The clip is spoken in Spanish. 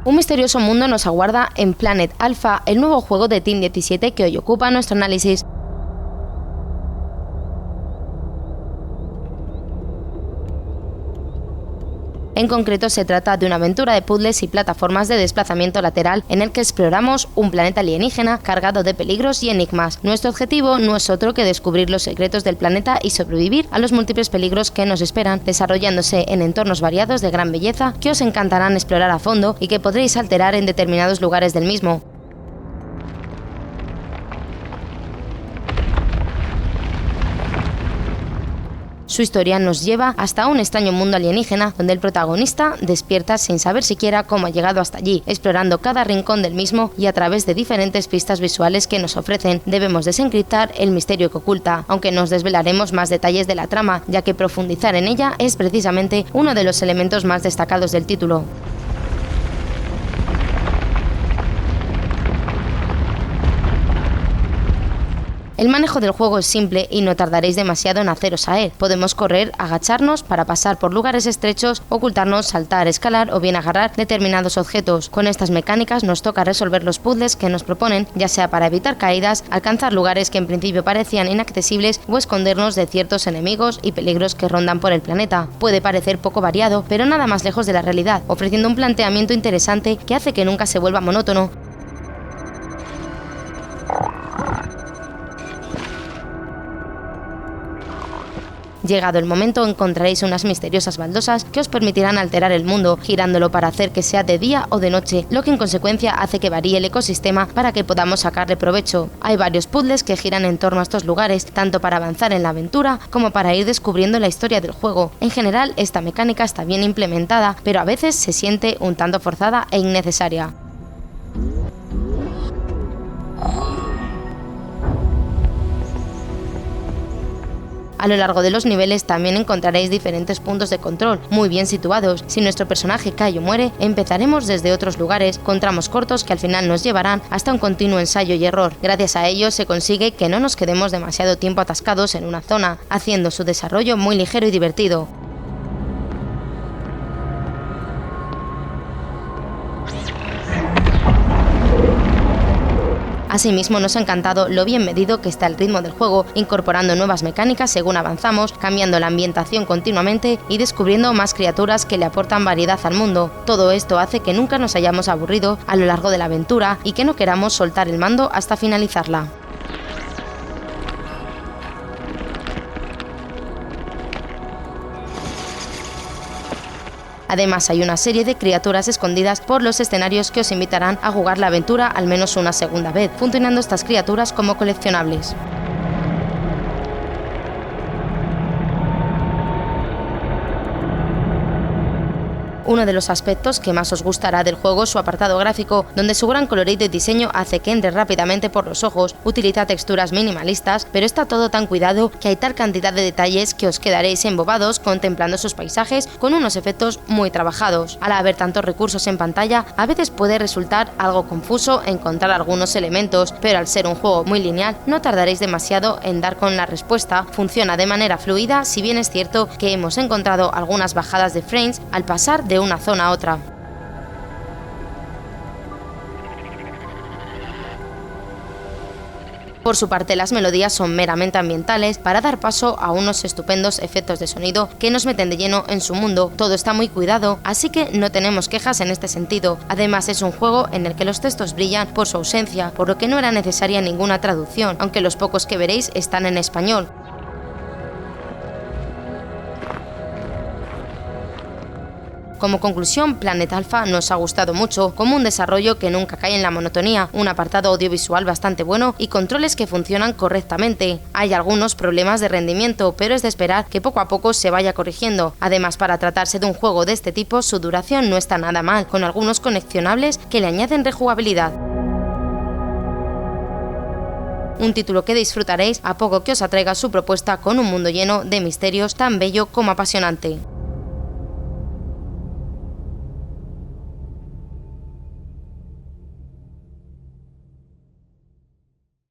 Un misterioso mundo nos aguarda en Planet Alpha, el nuevo juego de Team 17 que hoy ocupa nuestro análisis. En concreto se trata de una aventura de puzzles y plataformas de desplazamiento lateral en el que exploramos un planeta alienígena cargado de peligros y enigmas. Nuestro objetivo no es otro que descubrir los secretos del planeta y sobrevivir a los múltiples peligros que nos esperan, desarrollándose en entornos variados de gran belleza que os encantarán explorar a fondo y que podréis alterar en determinados lugares del mismo. Su historia nos lleva hasta un extraño mundo alienígena donde el protagonista despierta sin saber siquiera cómo ha llegado hasta allí, explorando cada rincón del mismo y a través de diferentes pistas visuales que nos ofrecen debemos desencriptar el misterio que oculta, aunque nos desvelaremos más detalles de la trama, ya que profundizar en ella es precisamente uno de los elementos más destacados del título. El manejo del juego es simple y no tardaréis demasiado en haceros a él. Podemos correr, agacharnos para pasar por lugares estrechos, ocultarnos, saltar, escalar o bien agarrar determinados objetos. Con estas mecánicas nos toca resolver los puzzles que nos proponen, ya sea para evitar caídas, alcanzar lugares que en principio parecían inaccesibles o escondernos de ciertos enemigos y peligros que rondan por el planeta. Puede parecer poco variado, pero nada más lejos de la realidad, ofreciendo un planteamiento interesante que hace que nunca se vuelva monótono. Llegado el momento encontraréis unas misteriosas baldosas que os permitirán alterar el mundo, girándolo para hacer que sea de día o de noche, lo que en consecuencia hace que varíe el ecosistema para que podamos sacarle provecho. Hay varios puzzles que giran en torno a estos lugares, tanto para avanzar en la aventura como para ir descubriendo la historia del juego. En general, esta mecánica está bien implementada, pero a veces se siente un tanto forzada e innecesaria. A lo largo de los niveles también encontraréis diferentes puntos de control, muy bien situados. Si nuestro personaje cae o muere, empezaremos desde otros lugares, con tramos cortos que al final nos llevarán hasta un continuo ensayo y error. Gracias a ello se consigue que no nos quedemos demasiado tiempo atascados en una zona, haciendo su desarrollo muy ligero y divertido. Asimismo nos ha encantado lo bien medido que está el ritmo del juego, incorporando nuevas mecánicas según avanzamos, cambiando la ambientación continuamente y descubriendo más criaturas que le aportan variedad al mundo. Todo esto hace que nunca nos hayamos aburrido a lo largo de la aventura y que no queramos soltar el mando hasta finalizarla. Además hay una serie de criaturas escondidas por los escenarios que os invitarán a jugar la aventura al menos una segunda vez, funcionando estas criaturas como coleccionables. Uno de los aspectos que más os gustará del juego es su apartado gráfico, donde su gran colorido y diseño hace que entre rápidamente por los ojos. Utiliza texturas minimalistas, pero está todo tan cuidado que hay tal cantidad de detalles que os quedaréis embobados contemplando sus paisajes con unos efectos muy trabajados. Al haber tantos recursos en pantalla, a veces puede resultar algo confuso encontrar algunos elementos, pero al ser un juego muy lineal, no tardaréis demasiado en dar con la respuesta. Funciona de manera fluida, si bien es cierto que hemos encontrado algunas bajadas de frames al pasar de una zona a otra. Por su parte, las melodías son meramente ambientales para dar paso a unos estupendos efectos de sonido que nos meten de lleno en su mundo. Todo está muy cuidado, así que no tenemos quejas en este sentido. Además, es un juego en el que los textos brillan por su ausencia, por lo que no era necesaria ninguna traducción, aunque los pocos que veréis están en español. Como conclusión, Planet Alpha nos ha gustado mucho, como un desarrollo que nunca cae en la monotonía, un apartado audiovisual bastante bueno y controles que funcionan correctamente. Hay algunos problemas de rendimiento, pero es de esperar que poco a poco se vaya corrigiendo. Además, para tratarse de un juego de este tipo, su duración no está nada mal, con algunos coleccionables que le añaden rejugabilidad. Un título que disfrutaréis a poco que os atraiga su propuesta con un mundo lleno de misterios tan bello como apasionante.